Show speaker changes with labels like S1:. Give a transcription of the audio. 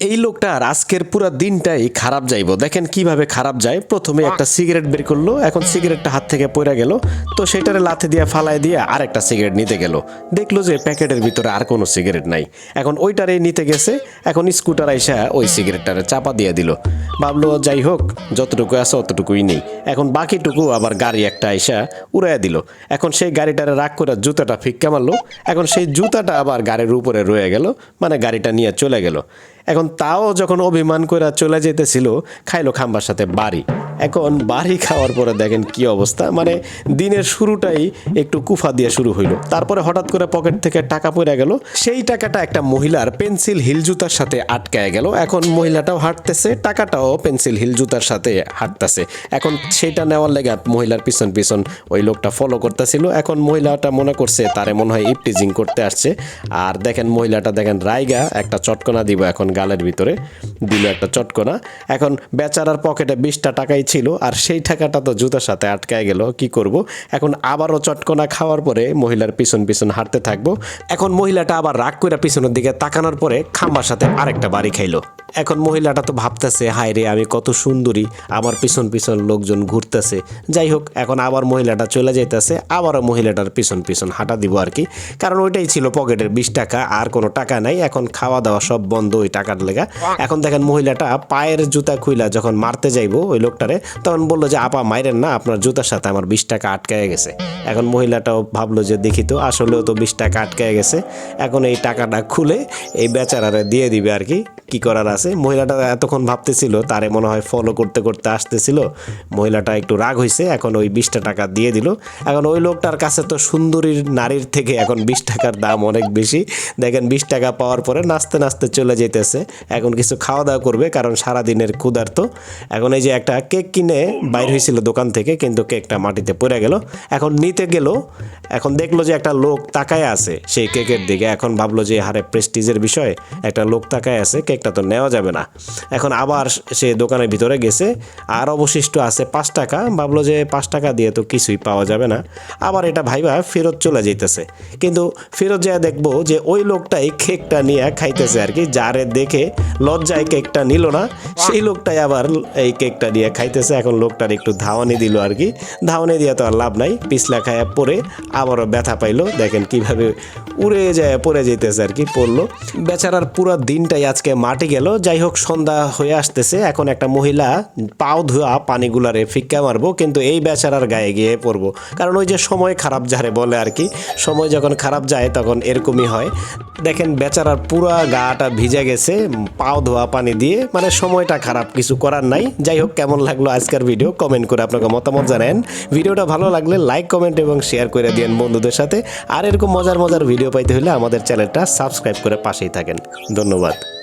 S1: এই লোকটার আজকের পুরো দিনটাই খারাপ যাইবো। দেখেন কিভাবে খারাপ যায়। প্রথমে একটা সিগারেট বের করলো, এখন সিগারেটটা হাত থেকে পড়ে গেল, তো সেটারে লাথি দিয়ে ফালায় দিয়ে আরেকটা সিগারেট নিতে গেল, দেখলো যে প্যাকেটের ভিতরে আর কোনো সিগারেট নাই। এখন ওইটারে নিতে গেছে, এখন স্কুটার আইসা ওই সিগারেটটারে চাপা দিয়ে দিল। ভাবলো যাই হোক যতটুকু আছে অতটুকুই নেই। এখন বাকিটুকু আবার গাড়ি একটা আইসা উড়াইয়া দিল। এখন সেই গাড়িটারে রাগ করে জুতাটা ফিক্কা মারলো। এখন সেই জুতাটা আবার গাড়ির উপরে রয়ে গেল, মানে গাড়িটা নিয়ে চলে গেল। এখন তাও যখন অভিমান করে চলে যেতেছিল, খাইলো খাম্বার সাথে বাড়ি। এখন বাড়ি খাওয়ার পরে দেখেন কি অবস্থা, মানে দিনের শুরুটাই একটু কুফা দিয়ে শুরু হইলো। তারপরে হঠাৎ করে পকেট থেকে টাকা পড়ে গেল, সেই টাকাটা একটা মহিলার পেন্সিল হিল জুতার সাথে আটকায় গেল। এখন মহিলাটাও হাঁটতেছে, টাকাটাও পেন্সিল হিল জুতার সাথে হাঁটতেছে। এখন সেটা নেওয়ার লেগে মহিলার পিছন পিছন ওই লোকটা ফলো করতেছিল। এখন মহিলাটা মনে করছে তারে মনে হয় ইপটিজিং করতে আসছে। আর দেখেন মহিলাটা দেখেন রাইগা একটা চটকনা দিব, এখন গালের ভিতরে দিল একটা চটকনা। এখন বেচারার পকেটে 20টা টাকাই ছিল, আর সেই টাকাটা তো জুতার সাথে আটকায় গেল, কি করব। এখন আবারও চটকনা খাওয়ার পরে মহিলার পিছন পিছন হাঁটতে থাকবো। এখন মহিলাটা আবার রাগ করে পিছনের দিকে তাকানোর পরে খাম্বার সাথে আরেকটা বাড়ি খাইলো। এখন মহিলাটা তো ভাবতেছে হায় রে আমি কত সুন্দরী, আমার পিছন পিছন লোকজন ঘুরতেছে। যাই হোক এখন আবার মহিলাটা চলে যাইতেছে, আবারও মহিলাটার পিছন পিছন হাঁটা দিব আর কি, কারণ ওইটাই ছিল পকেটের 20 টাকা, আর কোনো টাকা নাই। এখন খাওয়া দাওয়া সব বন্ধ ওই টাকার লেগা। এখন দেখেন মহিলাটা পায়ের জুতা খুইলা যখন মারতে যাইবো ওই লোকটারে, তখন বললো যে আপা মাইরেন না, আপনার জুতার সাথে আমার 20 টাকা আটকায় গেছে। এখন মহিলাটাও ভাবলো যে দেখি তো, আসলেও তো 20 টাকা আটকায় গেছে। এখন এই টাকাটা খুলে এই বেচারারে দিয়ে দিবে আর কি, কি করার আছে। মহিলাটা এতক্ষণ ভাবতেছিল তারে মনে হয় ফলো করতে করতে আসতেছিল, মহিলাটা একটু রাগ হয়েছে, এখন ওই 20টা টাকা দিয়ে দিল। এখন ওই লোকটার কাছে তো সুন্দরীর নারীর থেকে এখন 20 টাকার দাম অনেক বেশি। দেখেন 20 টাকা পাওয়ার পরে নাচতে নাচতে চলে যেতেছে। এখন কিছু খাওয়া দাওয়া করবে, কারণ সারাদিনের ক্ষুধার্ত। এখন এই যে একটা কেক কিনে বাইর হয়েছিল দোকান থেকে, কিন্তু কেকটা মাটিতে পড়ে গেল। এখন নিতে গেল, এখন দেখলো যে একটা লোক তাকায় আছে সেই কেকের দিকে। এখন ভাবলো যে হারে প্রেস্টিজের বিষয়, একটা লোক তাকায় আছে, কেকটা তো নেওয়া যাবে না। এখন আবার সে দোকানের ভিতরে গেছে, আর অবশিষ্ট আছে 5 টাকা। ভাবলো যে 5 টাকা দিয়ে তো কিছুই পাওয়া যাবে না, আবার এটা ভাইবা ফেরত চলে যাইতেছে। কিন্তু ফেরত যায় দেখবো যে ওই লোকটাই কেকটা নিয়ে খাইতেছে আর কি, যারে দেখে লজ্জায় কেকটা নিল না, সেই লোকটাই আবার এই কেকটা নিয়ে খাইতেছে। এখন লোকটার একটু ধাওয়ানি দিল আর কি, ধাওয়ানি দিয়ে তো আর লাভ নাই, পিছলা খায়া পরে আবারও ব্যথা পাইলো। দেখেন কিভাবে উড়ে যায় পড়ে যেতেছে আর কি, পড়লো। বেচারার পুরো দিনটাই আজকে মাটি গেল। যাই হোক সন্ধ্যা হয়ে আসতেছে, এখন একটা মহিলা পাও ধোয়া পানিগুলারে ফিক্কা মারবো, কিন্তু এই বেচারার গায়ে গিয়ে পড়বো, কারণ ওই যে সময় খারাপ যারে বলে আর কি, সময় যখন খারাপ যায় তখন এরকমই হয়। দেখেন বেচারার পুরো গাটা ভিজে গেছে পাও ধোয়া পানি দিয়ে, মানে সময়টা খারাপ, কিছু করার নাই। যাই হোক কেমন লাগলো আজকের ভিডিও কমেন্ট করে আপনাকে মতামত জানান। ভিডিওটা ভালো লাগলে লাইক কমেন্ট এবং শেয়ার করে দিন বন্ধুদের সাথে। আর এরকম মজার মজার ভিডিও পাইতে হলে আমাদের চ্যানেলটা সাবস্ক্রাইব করে পাশেই থাকেন। ধন্যবাদ।